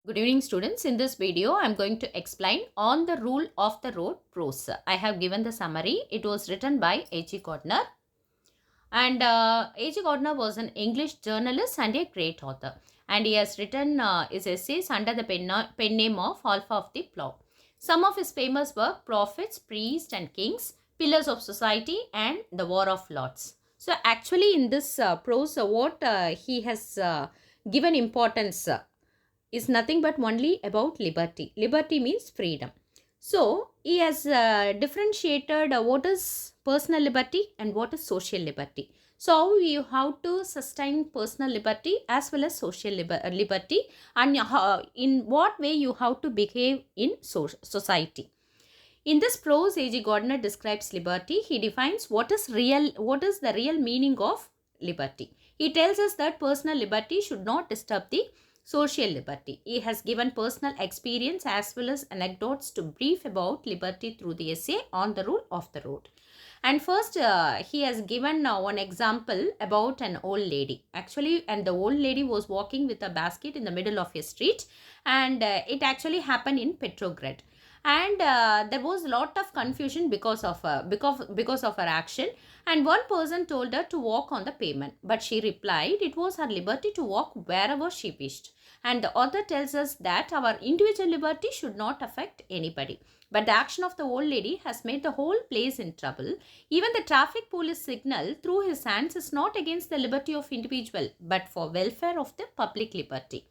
Good evening students. In this video, I am going to explain on the rule of the road prose. I have given the summary. It was written by A.G. Gardner. And A.G. Gardner was an English journalist and a great author. And he has written his essays under the pen name of Alpha of the Plough. Some of his famous work, Prophets, Priests and Kings, Pillars of Society and The War of Lords. So actually in this prose, what he has given importance is nothing but only about liberty. Liberty means freedom. So, he has differentiated what is personal liberty and what is social liberty. So, you have to sustain personal liberty as well as social liberty, and in what way you have to behave in society. In this prose, A.G. Gardner describes liberty. He defines what is the real meaning of liberty. He tells us that personal liberty should not disturb the social liberty. He has given personal experience as well as anecdotes to brief about liberty through the essay on the rule of the road. And first, he has given one example about an old lady. Actually, and the old lady was walking with a basket in the middle of a street, and it actually happened in Petrograd. And there was a lot of confusion because of her action. And one person told her to walk on the pavement, but she replied it was her liberty to walk wherever she wished. And the author tells us that our individual liberty should not affect anybody. But the action of the old lady has made the whole place in trouble. Even the traffic police signal through his hands is not against the liberty of individual, but for welfare of the public liberty.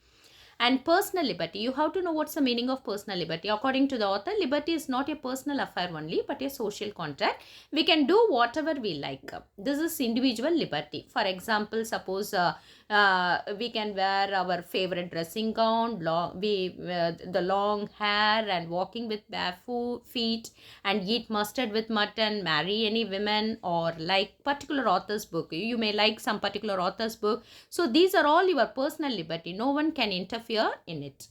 And personal liberty, you have to know what's the meaning of personal liberty. According to the author, liberty is not a personal affair only, but a social contract. We can do whatever we like. This is individual liberty. For example, suppose we can wear our favorite dressing gown, the long hair, and walking with barefoot feet, and eat mustard with mutton, marry any women, or like particular author's book. You may like some particular author's book. So these are all your personal liberty. No one can interfere in it.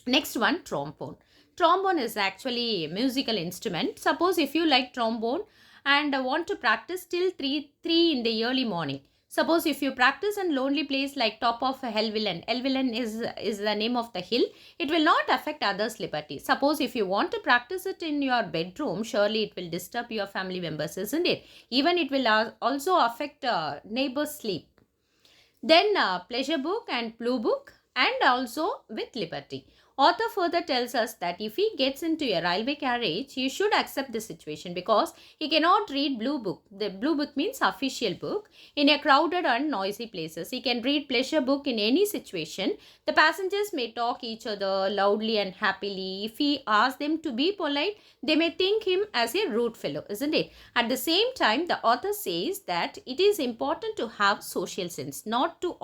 Next one, trombone. Trombone is actually a musical instrument. Suppose if you like trombone and want to practice till 3 in the early morning. Suppose if you practice in lonely place like top of Helvellyn is the name of the hill, it will not affect others' liberty. Suppose if you want to practice it in your bedroom, surely it will disturb your family members, isn't it? Even it will also affect neighbors' sleep. Then pleasure book and blue book, and also with liberty. Author further tells us that if he gets into a railway carriage, he should accept the situation because he cannot read blue book. The blue book means official book in a crowded and noisy places. He can read pleasure book in any situation. The passengers may talk each other loudly and happily. If he asks them to be polite, they may think him as a rude fellow, isn't it? At the same time, the author says that it is important to have social sense, not to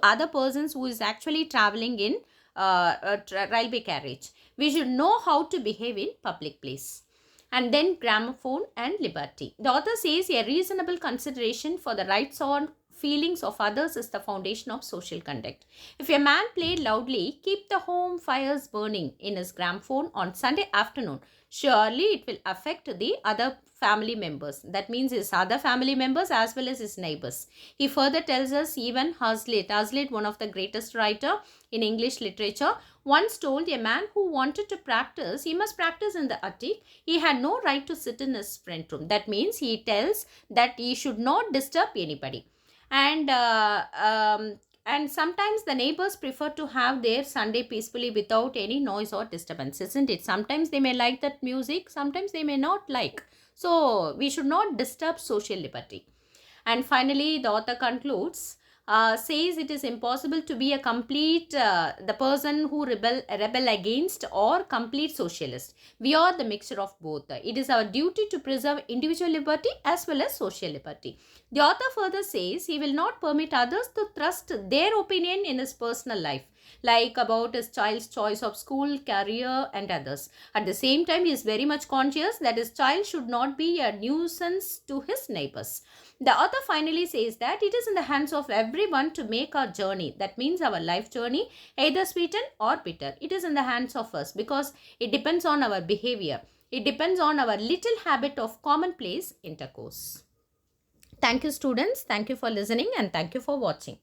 other persons who is actually traveling in railway carriage. We should know how to behave in public place. And then gramophone and liberty. The author says a reasonable consideration for the rights or feelings of others is the foundation of social conduct. If a man played loudly, keep the home fires burning in his gramophone on Sunday afternoon, surely it will affect the other family members. That means his other family members as well as his neighbors. He further tells us even Hazlitt, one of the greatest writer in English literature, once told a man who wanted to practice, he must practice in the attic. He had no right to sit in his front room. That means he tells that he should not disturb anybody. And sometimes the neighbors prefer to have their Sunday peacefully without any noise or disturbance, isn't it? Sometimes they may like that music, sometimes they may not like. So we should not disturb social liberty. And finally, the author concludes, says it is impossible to be a complete, the person who rebel against or complete socialist. We are the mixture of both. It is our duty to preserve individual liberty as well as social liberty. The author further says he will not permit others to thrust their opinion in his personal life, like about his child's choice of school, career and others. At the same time, he is very much conscious that his child should not be a nuisance to his neighbors. The author finally says that it is in the hands of everyone to make our journey, that means our life journey, either sweetened or bitter. It is in the hands of us because it depends on our behavior. It depends on our little habit of commonplace intercourse. Thank you students. Thank you for listening and thank you for watching.